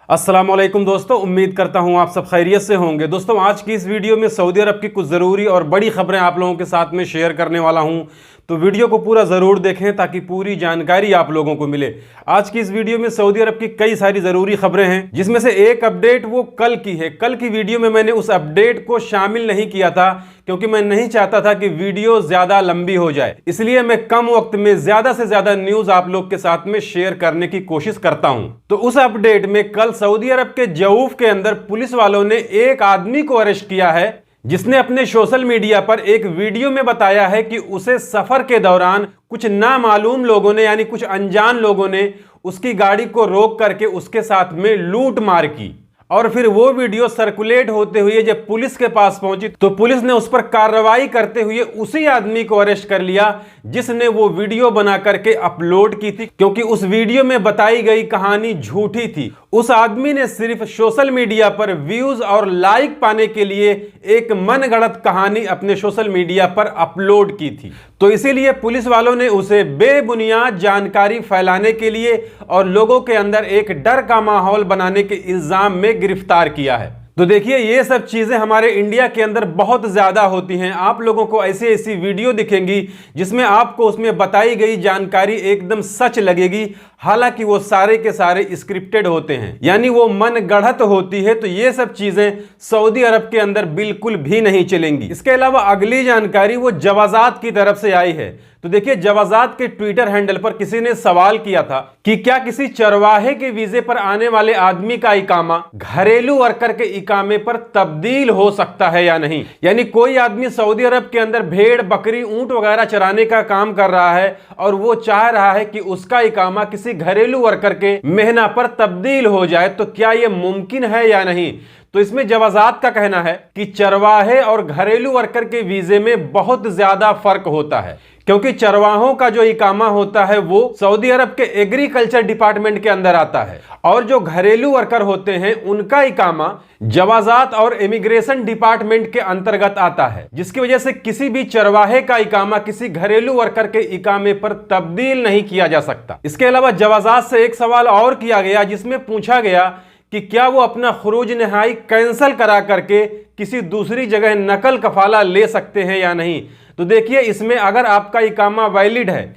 अस्सलाम वालेकुम दोस्तों, उम्मीद करता हूं आप सब खैरियत से होंगे। दोस्तों, आज की इस वीडियो में सऊदी अरब की कुछ ज़रूरी और बड़ी खबरें आप लोगों के साथ में शेयर करने वाला हूं, तो वीडियो को पूरा ज़रूर देखें ताकि पूरी जानकारी आप लोगों को मिले। आज की इस वीडियो में सऊदी अरब की कई सारी ज़रूरी खबरें हैं, जिसमें से एक अपडेट वो कल की है। कल की वीडियो में मैंने उस अपडेट को शामिल नहीं किया था क्योंकि मैं नहीं चाहता था कि वीडियो ज़्यादा लंबी हो जाए, इसलिए मैं कम वक्त में ज़्यादा से ज़्यादा न्यूज़ आप लोग के साथ में शेयर करने की कोशिश करता हूं। तो उस अपडेट में कल सऊदी अरब के जऊफ के अंदर पुलिस वालों ने एक आदमी को अरेस्ट किया है, जिसने अपने सोशल मीडिया पर एक वीडियो में बताया है कि उसे सफर के दौरान कुछ नामालूम लोगों ने, यानी कुछ अनजान लोगों ने उसकी गाड़ी को रोक करके उसके साथ में लूट मार की। और फिर वो वीडियो सर्कुलेट होते हुए जब पुलिस के पास पहुंची तो पुलिस ने उस पर कार्रवाई करते हुए उसी आदमी को अरेस्ट कर लिया जिसने वो वीडियो बना करके अपलोड की थी, क्योंकि उस वीडियो में बताई गई कहानी झूठी थी। उस आदमी ने सिर्फ सोशल मीडिया पर व्यूज और लाइक पाने के लिए एक मनगढ़ंत कहानी अपने सोशल मीडिया पर अपलोड की थी। तो इसीलिए पुलिस वालों ने उसे बेबुनियाद जानकारी फैलाने के लिए और लोगों के अंदर एक डर का माहौल बनाने के इल्जाम में गिरफ्तार किया है। तो देखिए, ये सब चीजें हमारे इंडिया के अंदर बहुत ज्यादा होती हैं। आप लोगों को ऐसी ऐसी वीडियो दिखेंगी जिसमें आपको उसमें बताई गई जानकारी एकदम सच लगेगी, हालांकि वो सारे के सारे स्क्रिप्टेड होते हैं, यानी वो मनगढ़ंत होती है। तो ये सब चीजें सऊदी अरब के अंदर बिल्कुल भी नहीं चलेंगी। इसके अलावा अगली जानकारी वो जवाजात की तरफ से आई है। तो देखिए, जवाजात के ट्विटर हैंडल पर किसी ने सवाल किया था कि क्या किसी चरवाहे के वीजे पर आने वाले आदमी का इकामा घरेलू वर्कर के इकामे पर तब्दील हो सकता है या नहीं। यानी कोई आदमी सऊदी अरब के अंदर भेड़, बकरी, ऊंट वगैरह चराने का काम कर रहा है और वो चाह रहा है कि उसका इकामा किसी घरेलू वर्कर के मेहना पर तब्दील हो जाए, तो क्या यह मुमकिन है या नहीं। तो इसमें जवाजात का कहना है कि चरवाहे और घरेलू वर्कर के वीजे में बहुत ज्यादा फर्क होता है, क्योंकि चरवाहों का जो इकामा होता है वो सऊदी अरब के एग्रीकल्चर डिपार्टमेंट के अंदर आता है, और जो घरेलू वर्कर होते हैं उनका इकामा जवाजात और इमिग्रेशन डिपार्टमेंट के अंतर्गत आता है, जिसकी वजह से किसी भी चरवाहे का इकामा किसी घरेलू वर्कर के इकामे पर तब्दील नहीं किया जा सकता। इसके अलावा जवाजात से एक सवाल और किया गया, जिसमें पूछा गया कि क्या वो अपना खुरूज नहाई कैंसिल करा करके किसी दूसरी जगह नकल कफाला ले सकते हैं या नहीं। तो देखिए, इसमें अगर आपका इकामा वैलिड है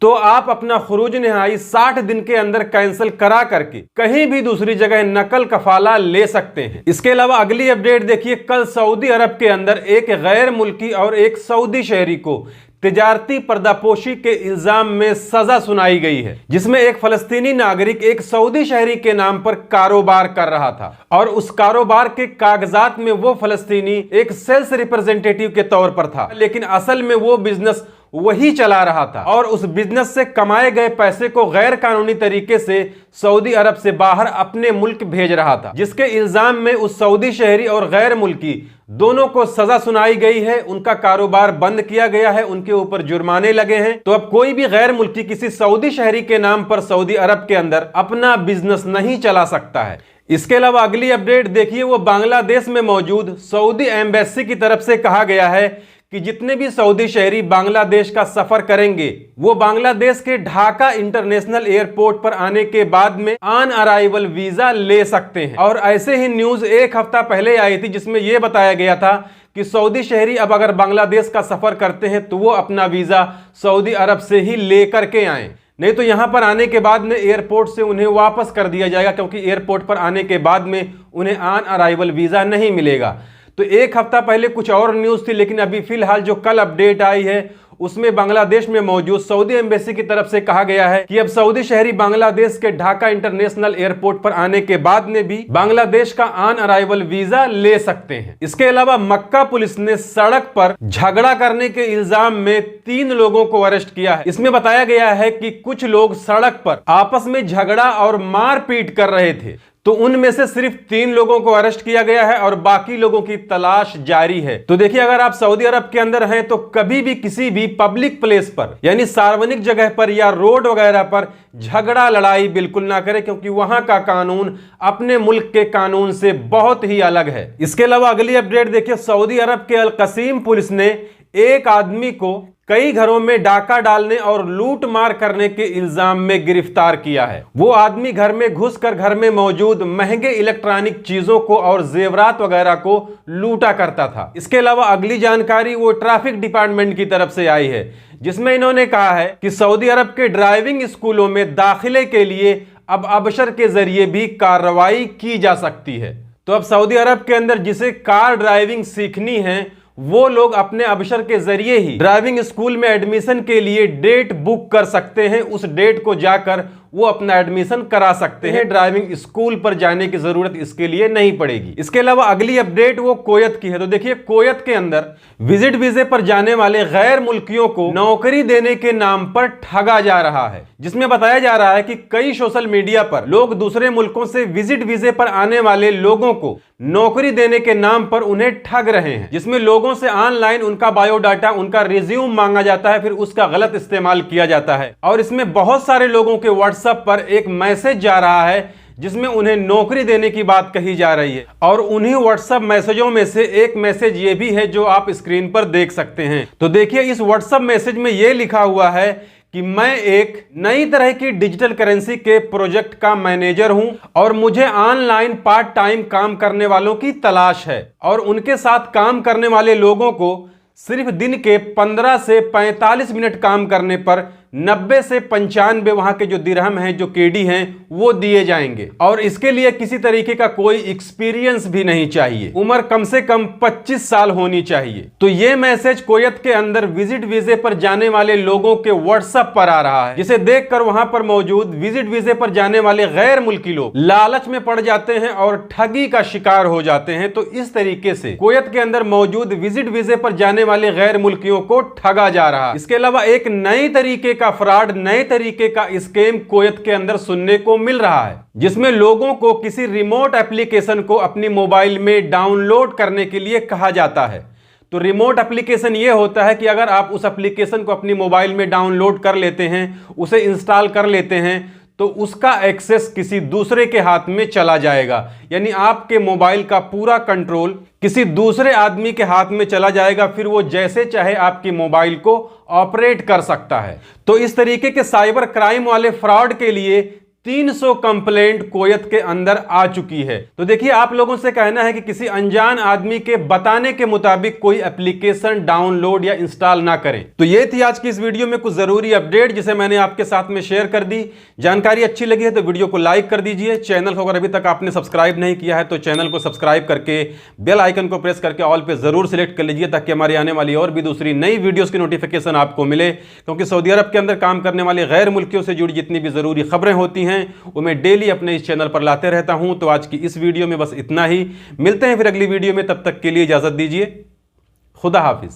तो आप अपना खुरूज नहाई 60 दिन के अंदर कैंसिल करा करके कहीं भी दूसरी जगह नकल कफाला ले सकते हैं। इसके अलावा अगली अपडेट देखिए, कल सऊदी अरब के अंदर एक गैर मुल्की और एक सऊदी शहरी को तिजारती पर्दापोशी के इल्जाम में सजा सुनाई गई है, जिसमें एक फलस्तीनी नागरिक एक सऊदी शहरी के नाम पर कारोबार कर रहा था और उस कारोबार के कागजात में वो फलस्तीनी एक सेल्स रिप्रेजेंटेटिव के तौर पर था, लेकिन असल में वो बिजनेस वही चला रहा था और उस बिजनेस से कमाए गए पैसे को गैर कानूनी तरीके से सऊदी अरब से बाहर अपने मुल्क भेज रहा था, जिसके इल्जाम में उस सऊदी शहरी और गैर मुल्की दोनों को सजा सुनाई गई है। उनका कारोबार बंद किया गया है, उनके ऊपर जुर्माने लगे हैं। तो अब कोई भी गैर मुल्की किसी सऊदी शहरी के नाम पर सऊदी अरब के अंदर अपना बिजनेस नहीं चला सकता है। इसके अलावा अगली अपडेट देखिए, वो बांग्लादेश में मौजूद सऊदी एम्बेसी की तरफ से कहा गया है कि जितने भी सऊदी शहरी बांग्लादेश का सफर करेंगे वो बांग्लादेश के ढाका इंटरनेशनल एयरपोर्ट पर आने के बाद में ऑन अराइवल वीजा ले सकते हैं। और ऐसे ही न्यूज एक हफ्ता पहले आई थी, जिसमें यह बताया गया था कि सऊदी शहरी अब अगर बांग्लादेश का सफर करते हैं तो वो अपना वीजा सऊदी अरब से ही लेकर के आए, नहीं तो यहां पर आने के बाद में एयरपोर्ट से उन्हें वापस कर दिया जाएगा, क्योंकि एयरपोर्ट पर आने के बाद में उन्हें ऑन अराइवल वीजा नहीं मिलेगा। तो एक हफ्ता पहले कुछ और न्यूज़ थी, लेकिन अभी फिलहाल जो कल अपडेट आई है उसमें बांग्लादेश में मौजूद सऊदी एम्बेसी की तरफ से कहा गया है कि अब सऊदी शहरी बांग्लादेश के ढाका इंटरनेशनल एयरपोर्ट पर आने के बाद में भी बांग्लादेश का ऑन अराइवल वीजा ले सकते हैं। इसके अलावा मक्का पुलिस ने सड़क पर झगड़ा करने के इल्जाम में 3 लोगों को अरेस्ट किया है। इसमें बताया गया है कि कुछ लोग सड़क पर आपस में झगड़ा और मारपीट कर रहे थे, तो उनमें से सिर्फ 3 लोगों को अरेस्ट किया गया है और बाकी लोगों की तलाश जारी है। तो देखिए, अगर आप सऊदी अरब के अंदर हैं तो कभी भी किसी भी पब्लिक प्लेस पर, यानी सार्वजनिक जगह पर या रोड वगैरह पर झगड़ा लड़ाई बिल्कुल ना करें, क्योंकि वहां का कानून अपने मुल्क के कानून से बहुत ही अलग है। इसके अलावा अगली अपडेट देखिए, सऊदी अरब के अल कसीम पुलिस ने एक आदमी को कई घरों में डाका डालने और लूट मार करने के इल्जाम में गिरफ्तार किया है। वो आदमी घर में घुसकर घर में मौजूद महंगे इलेक्ट्रॉनिक चीजों को और जेवरात वगैरह को लूटा करता था। इसके अलावा अगली जानकारी वो ट्रैफिक डिपार्टमेंट की तरफ से आई है, जिसमें इन्होंने कहा है कि सऊदी अरब के ड्राइविंग स्कूलों में दाखिले के लिए अब अबशर के जरिए भी कार्रवाई की जा सकती है। तो अब सऊदी अरब के अंदर जिसे कार ड्राइविंग सीखनी है वो लोग अपने अबशर के जरिए ही ड्राइविंग स्कूल में एडमिशन के लिए डेट बुक कर सकते हैं। उस डेट को जाकर वो अपना एडमिशन करा सकते हैं। ड्राइविंग स्कूल पर जाने की जरूरत इसके लिए नहीं पड़ेगी। इसके अलावा अगली अपडेट वो कुवैत की है। तो देखिए, कुवैत के अंदर विजिट वीजे पर जाने वाले गैर मुल्कियों को नौकरी देने के नाम पर ठगा जा रहा है, जिसमें बताया जा रहा है कि कई सोशल मीडिया पर लोग दूसरे मुल्कों से विजिट वीजे पर आने वाले लोगों को नौकरी देने के नाम पर उन्हें ठग रहे हैं, जिसमें लोगों से ऑनलाइन उनका बायोडाटा, उनका रिज्यूम मांगा जाता है, फिर उसका गलत इस्तेमाल किया जाता है। और इसमें बहुत सारे लोगों के व्हाट्सएप पर एक मैसेज जा रहा है जिसमें उन्हें नौकरी देने की बात कही जा रही है। और उन्हीं व्हाट्सएप मैसेजों में से एक मैसेज ये भी है जो आप स्क्रीन पर देख सकते हैं। तो देखिए, इस व्हाट्सएप मैसेज में यह लिखा हुआ है कि मैं एक नई तरह की डिजिटल करेंसी के प्रोजेक्ट का मैनेजर हूं और मुझे ऑनलाइन पार्ट टाइम काम करने वालों की तलाश है, और उनके साथ काम करने वाले लोगों को सिर्फ दिन के 15 से 45 मिनट काम करने पर 90 से 95 वहां के जो दिरहम हैं, जो केडी हैं, वो दिए जाएंगे। और इसके लिए किसी तरीके का कोई एक्सपीरियंस भी नहीं चाहिए, उम्र कम से कम 25 साल होनी चाहिए। तो ये मैसेज कुवैत के अंदर विजिट वीजे पर जाने वाले लोगों के व्हाट्सएप पर आ रहा है, जिसे देखकर वहां पर मौजूद विजिट वीजे पर जाने वाले गैर मुल्की लोग लालच में पड़ जाते हैं और ठगी का शिकार हो जाते हैं। तो इस तरीके से कुवैत के अंदर मौजूद विजिट वीजे पर जाने वाले गैर मुल्कियों को ठगा जा रहा है। इसके अलावा एक नए तरीके का फ्रॉड, नए तरीके का स्कैम कुवैत के अंदर सुनने को मिल रहा है, जिसमें लोगों को किसी रिमोट एप्लीकेशन को अपनी मोबाइल में डाउनलोड करने के लिए कहा जाता है। तो रिमोट एप्लीकेशन ये होता है कि अगर आप उस एप्लीकेशन को अपनी मोबाइल में डाउनलोड कर लेते हैं, उसे इंस्टॉल कर लेते हैं, तो उसका एक्सेस किसी दूसरे के हाथ में चला जाएगा। यानी आपके मोबाइल का पूरा कंट्रोल किसी दूसरे आदमी के हाथ में चला जाएगा, फिर वो जैसे चाहे आपके मोबाइल को ऑपरेट कर सकता है। तो इस तरीके के साइबर क्राइम वाले फ्रॉड के लिए 300 कंप्लेंट कुवैत के अंदर आ चुकी है। तो देखिए, आप लोगों से कहना है कि किसी अनजान आदमी के बताने के मुताबिक कोई एप्लीकेशन डाउनलोड या इंस्टॉल ना करें। तो ये थी आज की इस वीडियो में कुछ जरूरी अपडेट जिसे मैंने आपके साथ में शेयर कर दी। जानकारी अच्छी लगी है तो वीडियो को लाइक कर दीजिए। चैनल को अगर अभी तक आपने सब्सक्राइब नहीं किया है तो चैनल को सब्सक्राइब करके बेल आइकन को प्रेस करके ऑल पे जरूर सिलेक्ट कर लीजिए, ताकि हमारी आने वाली और भी दूसरी नई वीडियोस की नोटिफिकेशन आपको मिले। क्योंकि सऊदी अरब के अंदर काम करने वाले गैर मुल्कियों से जुड़ी जितनी भी जरूरी खबरें होती हैं वो मैं डेली अपने इस चैनल पर लाते रहता हूं। तो आज की इस वीडियो में बस इतना ही। मिलते हैं फिर अगली वीडियो में, तब तक के लिए इजाजत दीजिए। खुदा हाफिज।